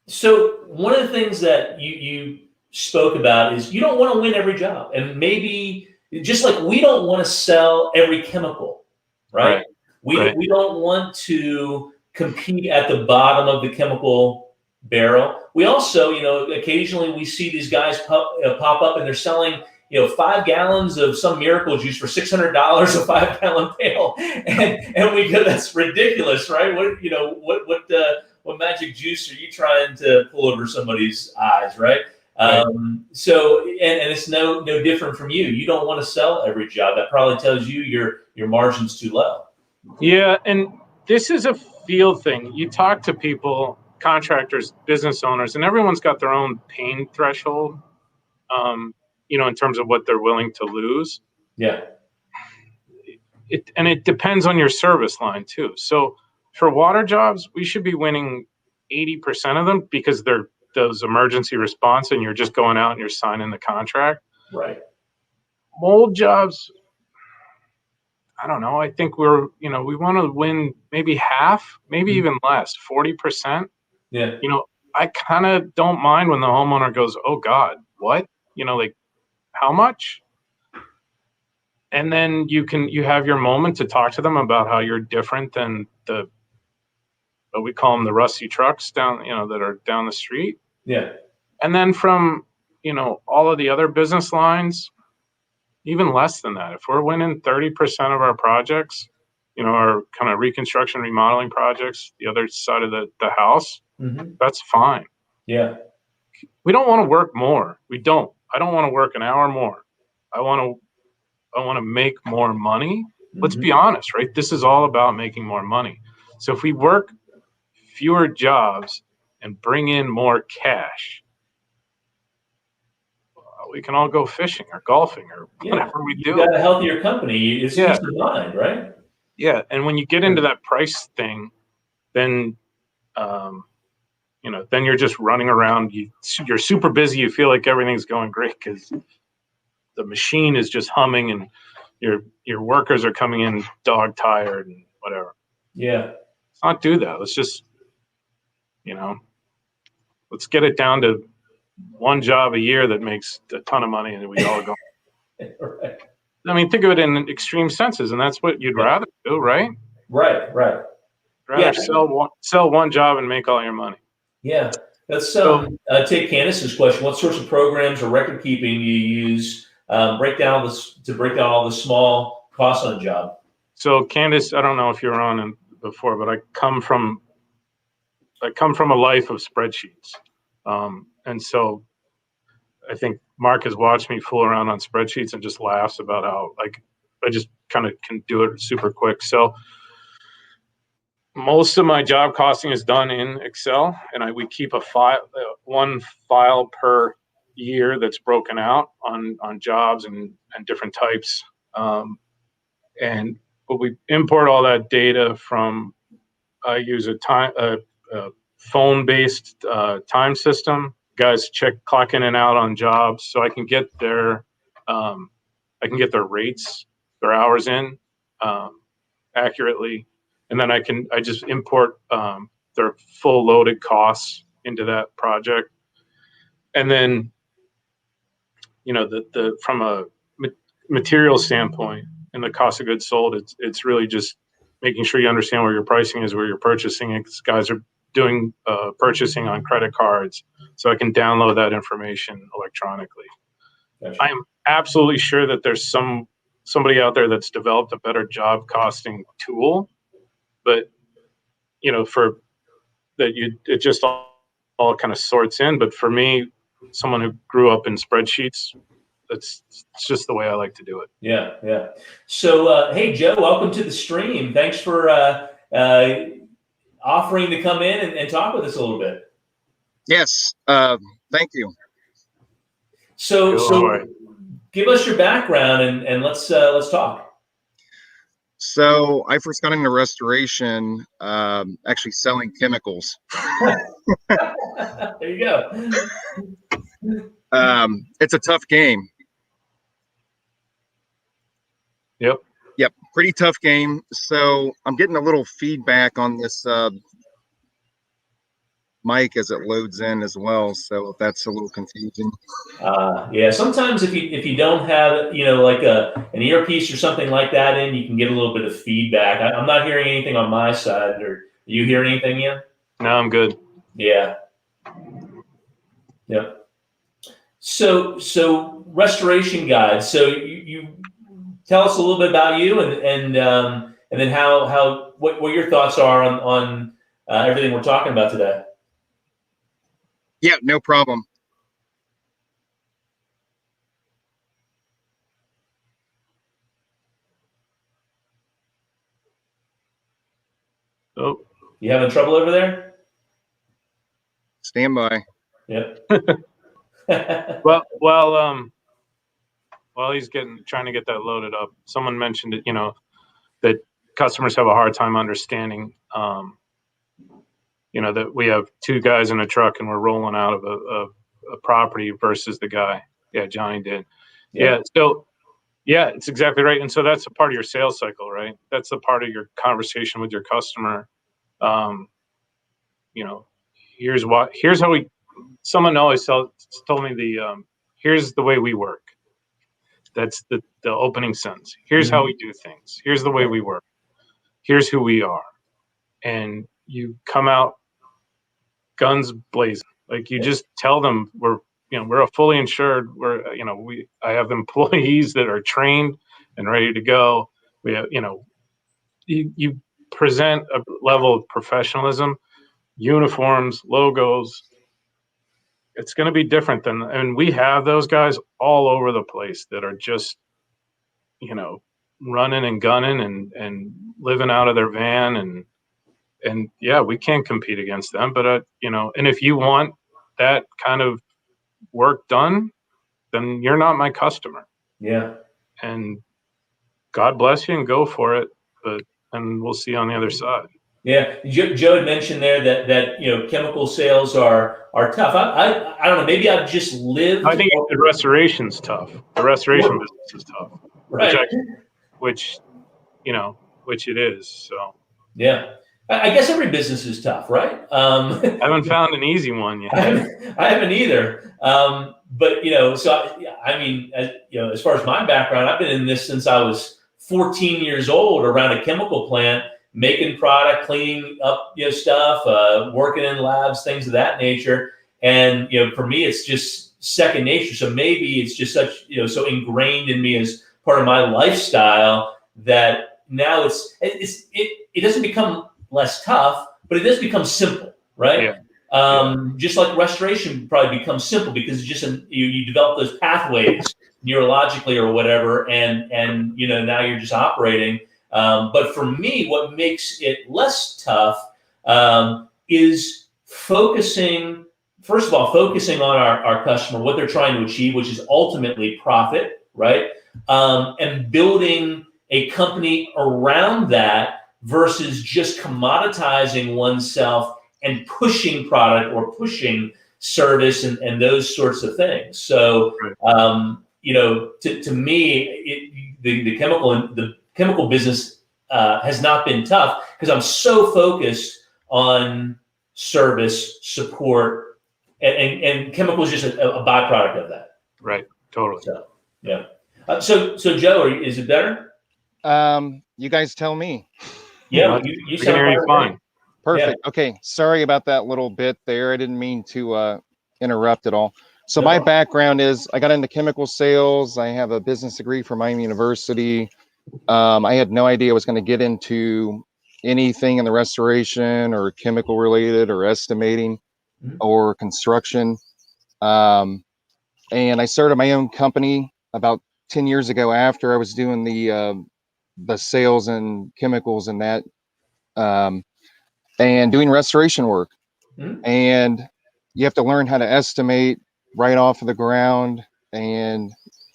So one of the things that you spoke about is you don't want to win every job, and maybe just like we don't want to sell every chemical, right? Right. We Right. we don't want to compete at the bottom of the chemical barrel. We also, occasionally we see these guys pop up and they're selling, 5 gallons of some miracle juice for $600 a 5 gallon pail, and we go, that's ridiculous, right? What magic juice are you trying to pull over somebody's eyes, right? Right. And it's no different from you. You don't want to sell every job. That probably tells you your margin's too low. Yeah, and this is a field thing. You talk to people, contractors, business owners, and everyone's got their own pain threshold, in terms of what they're willing to lose. Yeah. It depends on your service line too. So for water jobs, we should be winning 80% of them because they're those emergency response and you're just going out and you're signing the contract. Right. Mold jobs, I don't know. I think we want to win maybe half, maybe even less, 40%. Yeah. I kind of don't mind when the homeowner goes, "Oh God, what?" Like, how much? And then you have your moment to talk to them about how you're different than what we call them, the rusty trucks down, that are down the street. Yeah. And then from, all of the other business lines, even less than that. If we're winning 30% of our projects, our kind of reconstruction remodeling projects, the other side of the house, that's fine. Yeah. We don't want to work more. I don't want to work an hour more. I want to make more money. Let's be honest, right? This is all about making more money. So if we work fewer jobs and bring in more cash, we can all go fishing or golfing or whatever we do. You got a healthier company. It's peace of mind, right? Yeah, and when you get into that price thing, then then you're just running around. You're super busy. You feel like everything's going great because the machine is just humming, and your workers are coming in dog tired and whatever. Yeah. Let's not do that. Let's just let's get it down to one job a year that makes a ton of money, and we all go. Right. I mean, think of it in extreme senses, and that's what you'd rather do, right? Right. Rather sell one job and make all your money. Yeah. Let's take Candace's question. What sorts of programs or record keeping do you use? Break down all the small costs on a job. So Candace, I don't know if you were on before, but I come from a life of spreadsheets, and so I think Mark has watched me fool around on spreadsheets and just laughs about how I just kind of can do it super quick. So most of my job costing is done in Excel, and we keep one file per year that's broken out on jobs and different types. But we import all that data from. I use a phone-based time system. Guys clock in and out on jobs, so I can get their rates, their hours in accurately, and then I just import their full loaded costs into that project, and then from a material standpoint and the cost of goods sold, it's really just making sure you understand where your pricing is, where you're purchasing it. Guys are doing purchasing on credit cards, so I can download that information electronically. Gotcha. I am absolutely sure that there's somebody out there that's developed a better job costing tool, but it just all kind of sorts in. But for me, someone who grew up in spreadsheets, it's just the way I like to do it. Yeah. So, hey, Joe, welcome to the stream. Thanks for offering to come in and talk with us a little bit. Yes, thank you. So give us your background and let's talk. So I first got into restoration, actually selling chemicals. There you go. It's a tough game. Yep, pretty tough game. So I'm getting a little feedback on this mic as it loads in as well. So if that's a little confusing. Yeah, sometimes if you don't have, like an earpiece or something like that in, you can get a little bit of feedback. I'm not hearing anything on my side. Or you hear anything, Ian? No, I'm good. Yeah. Yeah. So restoration guide. So you tell us a little bit about you and then what your thoughts are on everything we're talking about today. Yeah, no problem. Oh, You having trouble over there? Stand by. Yep. while he's trying to get that loaded up, someone mentioned it, that customers have a hard time understanding, that we have two guys in a truck and we're rolling out of a property versus the guy. Yeah, Johnny did. Yeah. So, yeah, it's exactly right. And so that's a part of your sales cycle, right? That's a part of your conversation with your customer. Here's how someone always told me here's the way we work. That's the opening sentence. Here's how we do things. Here's the way we work. Here's who we are. And you come out guns blazing. Like you just tell them we're a fully insured. I have employees that are trained and ready to go. We have, you present a level of professionalism, uniforms, logos. It's going to be different and we have those guys all over the place that are just, running and gunning and living out of their van and yeah, we can't compete against them, but and if you want that kind of work done, then you're not my customer. Yeah. And God bless you and go for it, and we'll see on the other side. Yeah, Joe had mentioned there that chemical sales are tough. I don't know. Maybe I've just lived. I think the restoration's tough. The restoration business is tough, right? Which it is. So yeah, I guess every business is tough, right? I haven't found an easy one yet. I haven't either. But so I mean, as far as my background, I've been in this since I was 14 years old, around a chemical plant, making product, cleaning up stuff, working in labs, things of that nature. And for me, it's just second nature. So maybe it's just such so ingrained in me as part of my lifestyle that now it doesn't become less tough, but it does become simple, right? Yeah. Just like restoration probably becomes simple because it's just you develop those pathways neurologically or whatever, and now you're just operating. But for me, what makes it less tough is focusing on our customer, what they're trying to achieve, which is ultimately profit, right? And building a company around that versus just commoditizing oneself and pushing product or pushing service and those sorts of things. So, to me, the chemical business has not been tough because I'm so focused on service, support, and chemical is just a byproduct of that. Right. Totally. So, yeah. So Joe, is it better? You guys tell me. Yeah, you sound fine. Perfect. Yeah. Okay. Sorry about that little bit there. I didn't mean to interrupt at all. So my background is I got into chemical sales. I have a business degree from Miami University. I had no idea I was going to get into anything in the restoration or chemical related or estimating or construction. And I started my own company about 10 years ago after I was doing the sales and chemicals and that, and doing restoration work. And you have to learn how to estimate right off of the ground and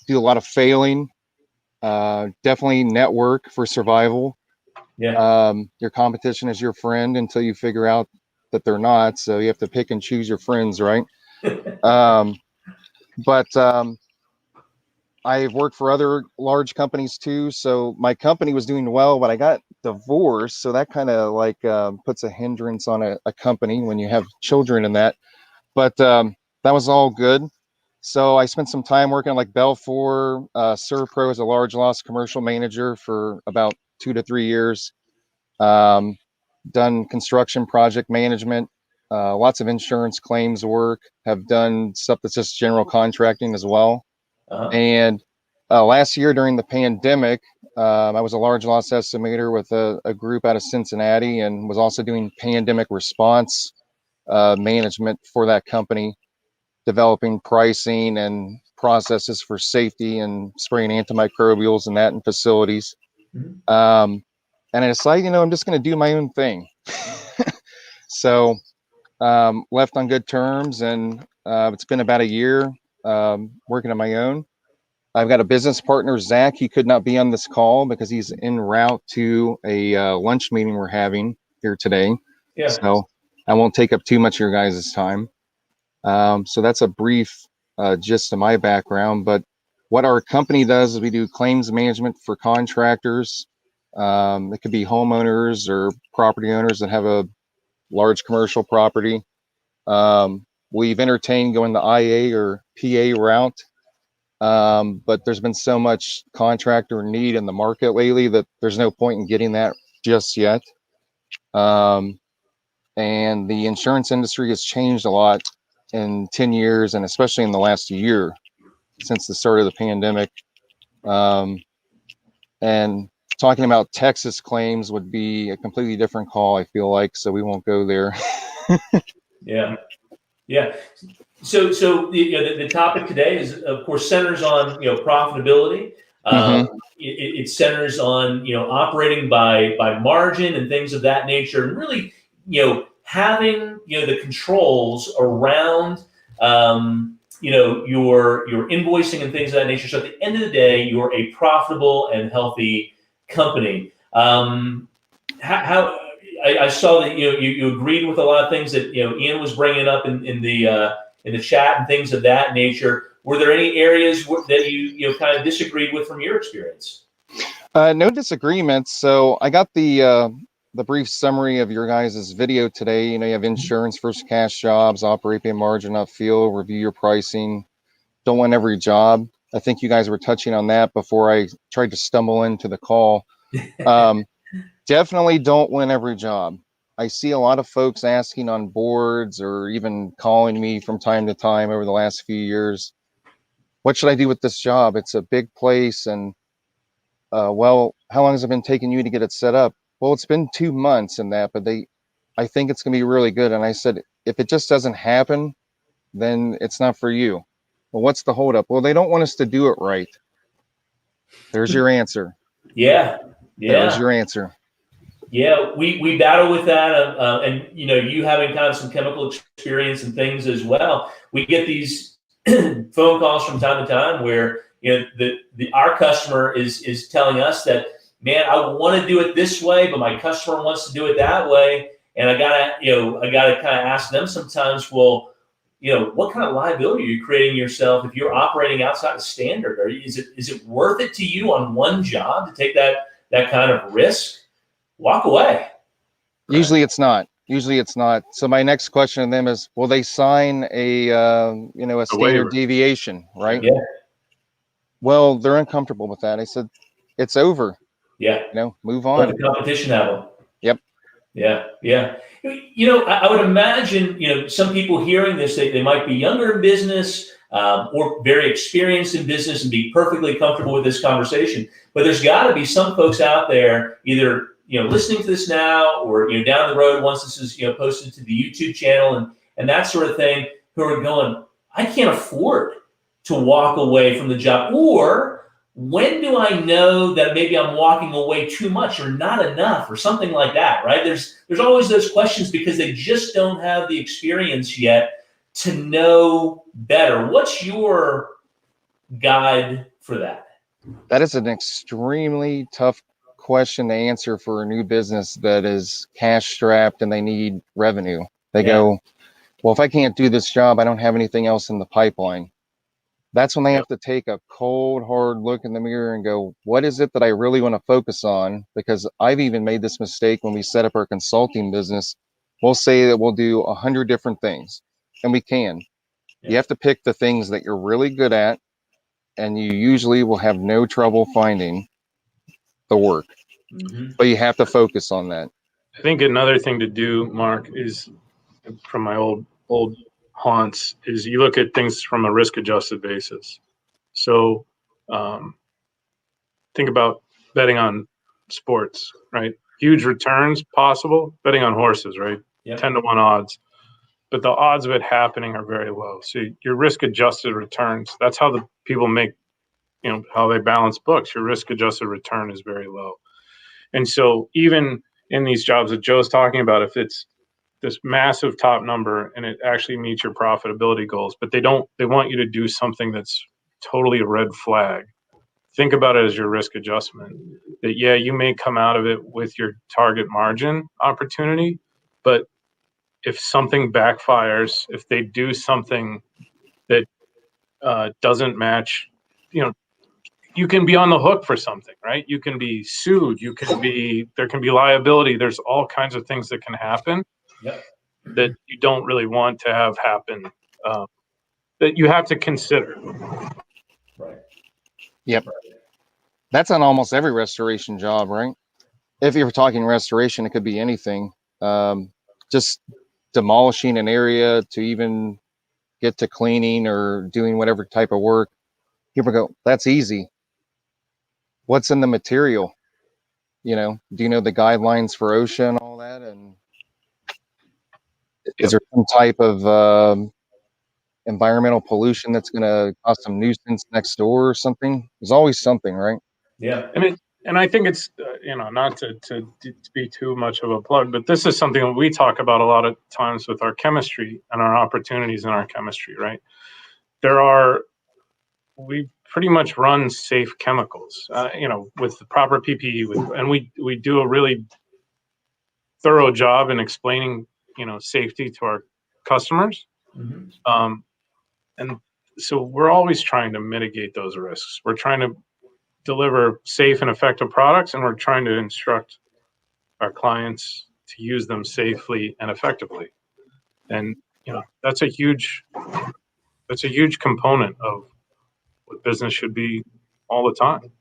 do a lot of failing. Definitely network for survival. Yeah. Your competition is your friend until you figure out that they're not. So you have to pick and choose your friends, right? But I've worked for other large companies too. So my company was doing well, but I got divorced. So that kind of like puts a hindrance on a company when you have children in that. But that was all good. So I spent some time working like Belfour, Serpro as a large loss commercial manager for about 2 to 3 years. Done construction project management, lots of insurance claims work, have done stuff that's just general contracting as well. And last year during the pandemic, I was a large loss estimator with a group out of Cincinnati and was also doing pandemic response management for that company, developing pricing and processes for safety and spraying antimicrobials and that in facilities. And I decided, I'm just going to do my own thing. So left on good terms, and it's been about a year working on my own. I've got a business partner, Zach. He could not be on this call because he's en route to a lunch meeting we're having here today. Yeah. So I won't take up too much of your guys' time. So that's a brief gist of my background. But what our company does is we do claims management for contractors. It could be homeowners or property owners that have a large commercial property. We've entertained going the IA or PA route. But there's been so much contractor need in the market lately that there's no point in getting that just yet. And the insurance industry has changed a lot in 10 years, and especially in the last year since the start of the pandemic. And talking about Texas claims would be a completely different call, I feel like, so we won't go there. Yeah. So the topic today is, of course, centers on profitability. It centers on operating by margin and things of that nature, and really having the controls around your invoicing and things of that nature. So at the end of the day, you're a profitable and healthy company. How I saw that you agreed with a lot of things that Ian was bringing up in the chat and things of that nature. Were there any areas that you kind of disagreed with from your experience? No disagreements. So I got the brief summary of your guys' video today. You have insurance, first cash jobs, operate by margin, not feel, review your pricing, don't win every job. I think you guys were touching on that before I tried to stumble into the call. Definitely don't win every job. I see a lot of folks asking on boards or even calling me from time to time over the last few years, what should I do with this job? It's a big place. And well, how long has it been taking you to get it set up? Well, it's been 2 months and that, but I think it's going to be really good. And I said, if it just doesn't happen, then it's not for you. Well, what's the holdup? Well, they don't want us to do it right. There's your answer. Yeah. There's your answer. Yeah, we battle with that, and you having kind of some chemical experience and things as well. We get these phone calls from time to time where our customer is telling us that, man, I want to do it this way, but my customer wants to do it that way, and I gotta kind of ask them sometimes, well, what kind of liability are you creating yourself if you're operating outside of standard? Or is it worth it to you on one job to take that kind of risk? Walk away. Usually it's not. So my next question to them is, will they sign a standard deviation, right? Yeah. Well, they're uncomfortable with that. I said, it's over. Yeah. Move on. Let the competition have them. Yep. Yeah. I would imagine, some people hearing this, they might be younger in business or very experienced in business and be perfectly comfortable with this conversation. But there's got to be some folks out there either listening to this now or down the road once this is posted to the YouTube channel and that sort of thing, who are going, I can't afford to walk away from the job. Or when do I know that maybe I'm walking away too much or not enough or something like that, right? There's always those questions because they just don't have the experience yet to know better. What's your guide for that? That is an extremely tough question to answer for a new business that is cash strapped and they need revenue. They go, well, if I can't do this job, I don't have anything else in the pipeline. That's when they Yep. have to take a cold, hard look in the mirror and go, what is it that I really want to focus on? Because I've even made this mistake when we set up our consulting business. We'll say that we'll do 100 different things, and we can. Yeah. You have to pick the things that you're really good at, and you usually will have no trouble finding the work, Mhm. but you have to focus on that. I think another thing to do, Mark, is from my old haunts, is you look at things from a risk adjusted basis. So um, think about betting on sports, right? Huge returns possible, betting on horses, right? Yep. 10-1 odds. But the odds of it happening are very low. So your risk adjusted returns, that's how the people make, how they balance books. Your risk adjusted return is very low. And so even in these jobs that Joe's talking about, if it's this massive top number and it actually meets your profitability goals, but they want you to do something that's totally a red flag. Think about it as your risk adjustment. That, yeah, you may come out of it with your target margin opportunity, but if something backfires, if they do something that doesn't match, you can be on the hook for something, right? You can be sued. There can be liability. There's all kinds of things that can happen Yep. that you don't really want to have happen, that you have to consider. Right. Yep. That's on almost every restoration job, right? If you're talking restoration, it could be anything. Just demolishing an area to even get to cleaning or doing whatever type of work. People go, that's easy. What's in the material? Do you know the guidelines for OSHA and all that? And is Yep. there some type of environmental pollution that's going to cause some nuisance next door or something? There's always something, right? Yeah. And I think it's, not to be too much of a plug, but this is something that we talk about a lot of times with our chemistry and our opportunities in our chemistry, right? We pretty much run safe chemicals, with the proper PPE, and we do a really thorough job in explaining, safety to our customers. Mhm. And so we're always trying to mitigate those risks. We're trying to deliver safe and effective products, and we're trying to instruct our clients to use them safely and effectively. And that's a huge component of what business should be all the time.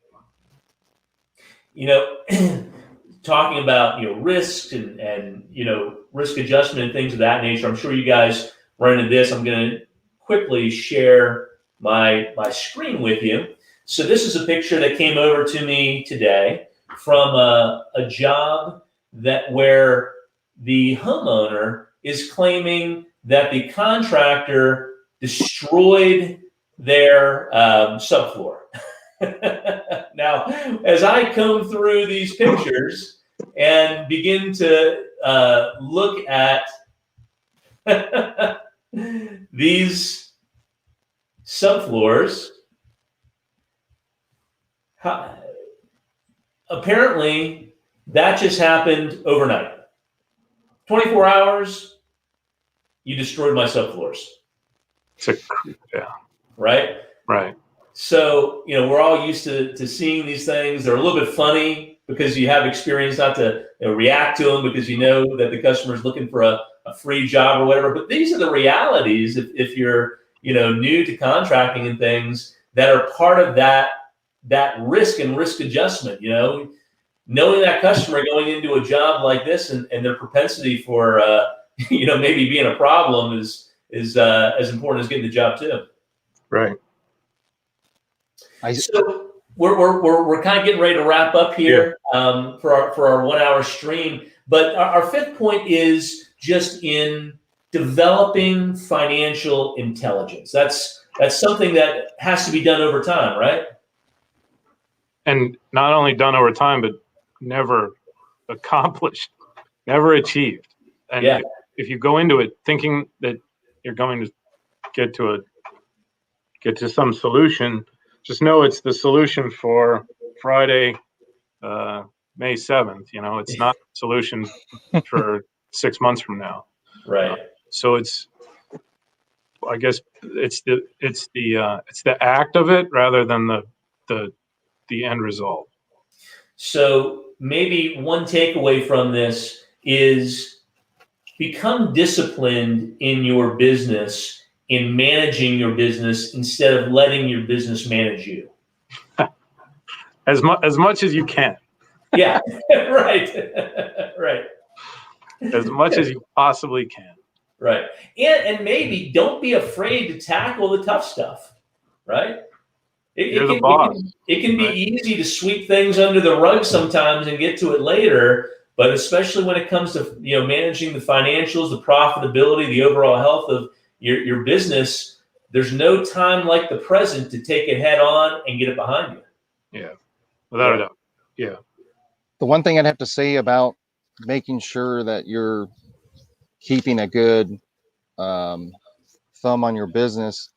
Talking about risk and risk adjustment and things of that nature. I'm sure you guys run into this. I'm going to quickly share my screen with you. So this is a picture that came over to me today from a job where the homeowner is claiming that the contractor destroyed their subfloor. Now, as I comb through these pictures and begin to look at these subfloors, apparently that just happened overnight. 24 hours, you destroyed my subfloors. Yeah. Right? Right. So, we're all used to seeing these things. They're a little bit funny because you have experience not to react to them because you know that the customer is looking for a free job or whatever. But these are the realities if you're, new to contracting and things that are part of that risk and risk adjustment, knowing that customer going into a job like this and their propensity for, maybe being a problem is as important as getting the job too. Right. So we're kind of getting ready to wrap up here for our 1 hour stream. But our fifth point is just in developing financial intelligence. That's something that has to be done over time, right? And not only done over time, but never accomplished, never achieved. And if you go into it thinking that you're going to get to some solution, just know it's the solution for Friday, May 7th. It's not a solution for 6 months from now. Right. So it's I guess it's the act of it rather than the end result. So maybe one takeaway from this is become disciplined in your business, in managing your business instead of letting your business manage you. As much as you can. Yeah, right, right. As much as you possibly can. Right. And maybe don't be afraid to tackle the tough stuff, right? You're the boss. It can be right? easy to sweep things under the rug sometimes and get to it later, but especially when it comes to managing the financials, the profitability, the overall health of your business, there's no time like the present to take it head on and get it behind you. Yeah, without a doubt. Yeah. The one thing I'd have to say about making sure that you're keeping a good thumb on your business,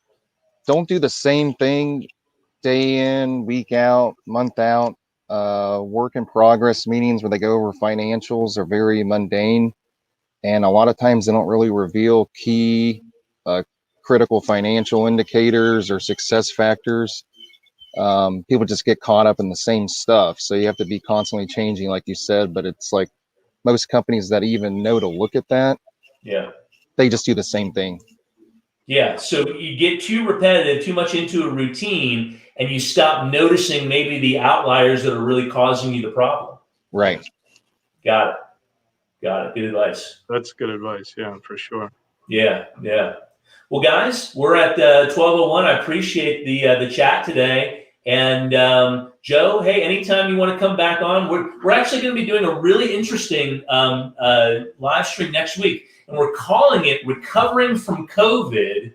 don't do the same thing day in, week out, month out. Work in progress meetings where they go over financials are very mundane, and a lot of times they don't really reveal key critical financial indicators or success factors. People just get caught up in the same stuff, so you have to be constantly changing, like you said. But it's like most companies that even know to look at that, they just do the same thing. Yeah, so you get too repetitive, too much into a routine, and you stop noticing maybe the outliers that are really causing you the problem. Right. Got it. Good advice. That's good advice. Yeah, for sure. Yeah. Well, guys, we're at 12:01. I appreciate the chat today. And Joe, hey, anytime you want to come back on, we're actually going to be doing a really interesting live stream next week. And we're calling it Recovering from COVID,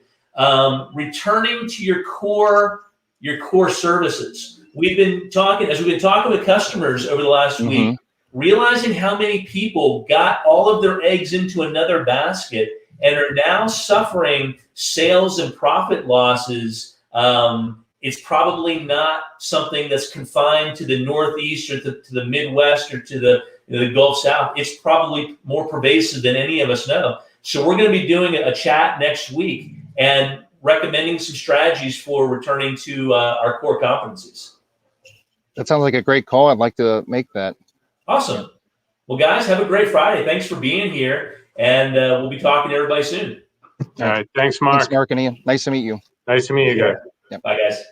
Returning to Your Core Services. We've been talking with customers over the last week, realizing how many people got all of their eggs into another basket and are now suffering sales and profit losses. It's probably not something that's confined to the Northeast or to the Midwest or to the Gulf South. It's probably more pervasive than any of us know. So we're going to be doing a chat next week and recommending some strategies for returning to our core competencies. That sounds like a great call. I'd like to make that. Awesome. Well, guys, have a great Friday. Thanks for being here, and we'll be talking to everybody soon. All right. Thanks, Mark. Thanks, Mark and Ian. Nice to meet you. Nice to meet you guys. Bye, guys.